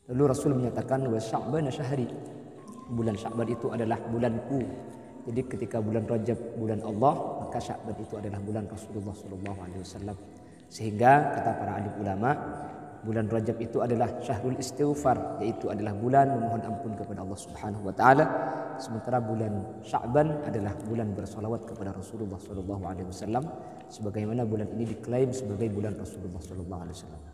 Lalu Rasul menyatakan wa Sya'ban syahri, bulan Sya'ban itu adalah bulanku. Jadi ketika bulan Rajab bulan Allah, maka Sya'ban itu adalah bulan Rasulullah SAW. Sehingga kata para alim ulama, bulan Rajab itu adalah syahrul istighfar, yaitu adalah bulan memohon ampun kepada Allah Subhanahu wa taala. Sementara bulan Sya'ban adalah bulan bersolawat kepada Rasulullah SAW, sebagaimana bulan ini diklaim sebagai bulan Rasulullah SAW.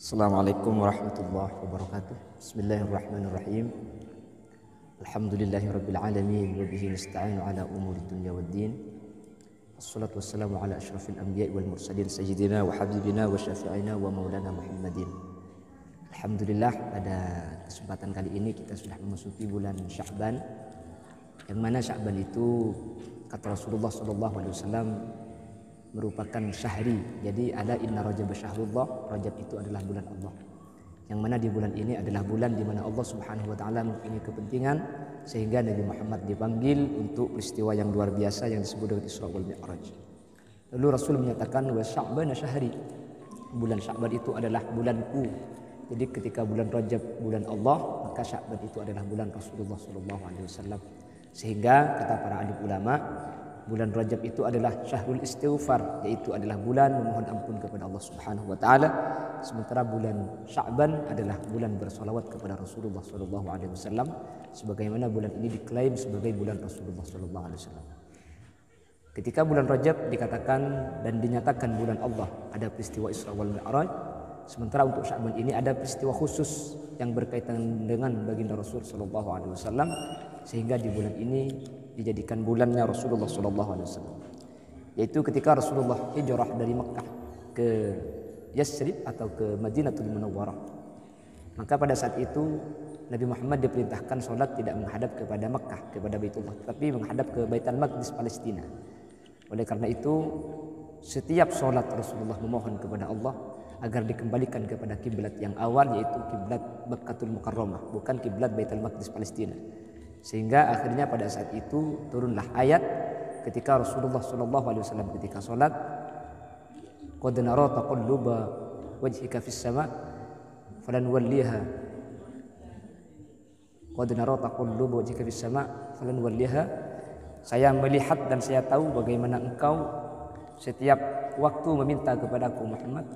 Assalamualaikum warahmatullahi wabarakatuh. Bismillahirrahmanirrahim. Alhamdulillahirabbil alamin wa bihi nasta'inu ala umuri dunya waddin. Wassalatu wassalamu ala asyrafil anbiya'i wal mursalin sayyidina wa habibina wa syafi'ina wa maulana Muhammadin. Alhamdulillah, pada kesempatan kali ini kita sudah memasuki bulan Sya'ban, yang mana Sya'ban itu kata Rasulullah SAW merupakan syahri. Jadi ada inna Rajab syahrullah, Rajab itu adalah bulan Allah. Yang mana di bulan ini adalah bulan di mana Allah Subhanahu wa taala mempunyai kepentingan sehingga Nabi Muhammad dipanggil untuk peristiwa yang luar biasa yang disebut dengan Isra wal Mi'raj. Lalu Rasul menyatakan wa Sya'ban syahri. Bulan Sya'ban itu adalah bulanku. Jadi ketika bulan Rajab bulan Allah, maka Sya'ban itu adalah bulan Rasulullah SAW. Sehingga kata para alim ulama, bulan Rajab itu adalah syahrul istighfar, yaitu adalah bulan memohon ampun kepada Allah Subhanahu wa taala. Sementara bulan Sya'ban adalah bulan bersolawat kepada Rasulullah SAW, sebagaimana bulan ini diklaim sebagai bulan Rasulullah SAW. Ketika bulan Rajab dikatakan dan dinyatakan bulan Allah, ada peristiwa Isra wal Mi'raj. Sementara untuk Sya'ban ini ada peristiwa khusus yang berkaitan dengan baginda Rasul SAW, sehingga di bulan ini dijadikan bulannya Rasulullah SAW, yaitu ketika Rasulullah hijrah dari Mekah ke Yasrib atau ke Madinatul Munawwarah. Maka pada saat itu Nabi Muhammad diperintahkan sholat tidak menghadap kepada Mekah, kepada Baitullah, tapi menghadap ke Baitul Maqdis Palestina. Oleh karena itu setiap sholat Rasulullah memohon kepada Allah agar dikembalikan kepada kiblat yang awal, yaitu kiblat Makkahul Mukarramah, bukan kiblat Baitul Maqdis Palestina. Sehingga akhirnya pada saat itu turunlah ayat ketika Rasulullah SAW ketika sholat, qad nara taqalluba wajhika fis sama' falanwalliha, qad nara taqalluba wajhika fis sama' falanwalliha. Saya melihat dan saya tahu bagaimana engkau setiap waktu meminta kepadaku Muhammad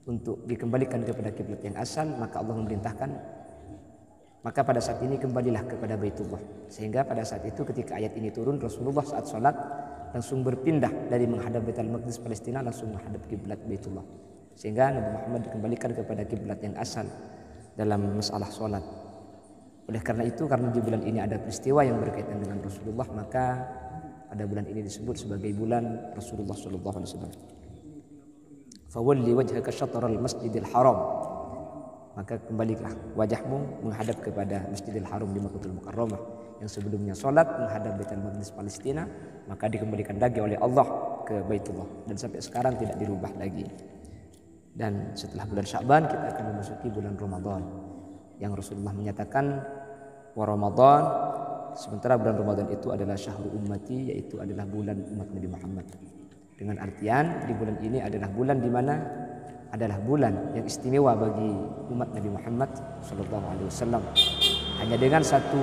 untuk dikembalikan kepada kiblat yang asal, maka Allah memerintahkan, maka pada saat ini kembalilah kepada Baitullah. Sehingga pada saat itu ketika ayat ini turun, Rasulullah saat sholat langsung berpindah dari menghadap Baitul Maqdis Palestina langsung menghadap kiblat Baitullah. Sehingga Nabi Muhammad dikembalikan kepada kiblat yang asal dalam masalah sholat. Oleh karena itu, karena di bulan ini ada peristiwa yang berkaitan dengan Rasulullah, maka pada bulan ini disebut sebagai bulan Rasulullah SAW. Fawalli wajhaka syatral masjidil haram, maka kembalilah wajahmu menghadap kepada Masjidil Haram di Makkahul Mukarramah. Yang sebelumnya sholat menghadap Baitul Maqdis Palestina, maka dikembalikan lagi oleh Allah ke Baitullah, dan sampai sekarang tidak dirubah lagi. Dan setelah bulan Sya'ban kita akan memasuki bulan Ramadan, yang Rasulullah menyatakan wa Ramadan, sementara bulan Ramadan itu adalah syahrul ummati, yaitu adalah bulan umat Nabi Muhammad. Dengan artian di bulan ini adalah bulan di mana adalah bulan yang istimewa bagi umat Nabi Muhammad SAW. Hanya dengan satu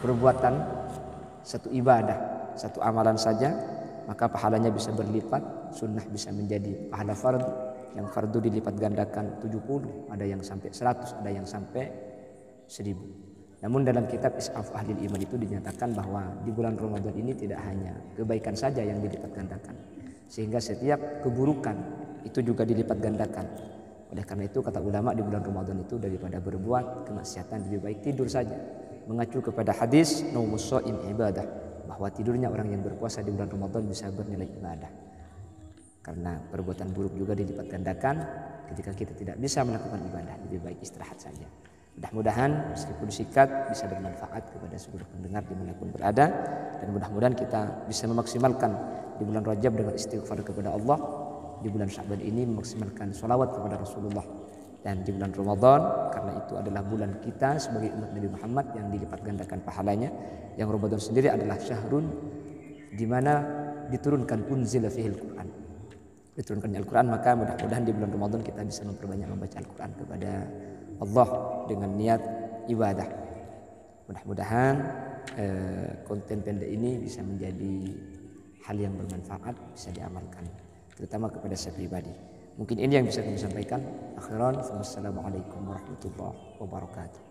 perbuatan, satu ibadah, satu amalan saja, maka pahalanya bisa berlipat. Sunnah bisa menjadi pahala fardu, yang fardu dilipat gandakan 70, ada yang sampai 100, ada yang sampai 1000. Namun dalam kitab Is'af Ahlil Iman itu dinyatakan bahwa di bulan Ramadan ini tidak hanya kebaikan saja yang dilipat gandakan, sehingga setiap keburukan itu juga dilipat gandakan. Oleh karena itu kata ulama, di bulan Ramadan itu daripada berbuat kemaksiatan lebih baik tidur saja, mengacu kepada hadis naumus shaim ibadah, bahwa tidurnya orang yang berpuasa di bulan Ramadan bisa bernilai ibadah. Karena perbuatan buruk juga dilipat gandakan. Ketika kita tidak bisa melakukan ibadah, lebih baik istirahat saja. Mudah-mudahan meskipun singkat bisa bermanfaat kepada seluruh pendengar dimanapun berada, dan mudah-mudahan kita bisa memaksimalkan di bulan Rajab dengan istighfar kepada Allah, di bulan Sya'ban ini memaksimalkan sholawat kepada Rasulullah, dan di bulan Ramadan karena itu adalah bulan kita sebagai umat Nabi Muhammad yang dilipat gandakan pahalanya. Yang Ramadan sendiri adalah syahrun di mana diturunkan unzila fihil Quran, diturunkan Al-Quran. Maka mudah-mudahan di bulan Ramadan kita bisa memperbanyak membaca Al-Quran kepada Allah dengan niat ibadah. Mudah-mudahan konten pendek ini bisa menjadi hal yang bermanfaat, bisa diamalkan, terutama kepada saya pribadi. Mungkin ini yang bisa kami sampaikan. Akhiran, wassalamualaikum warahmatullahi wabarakatuh.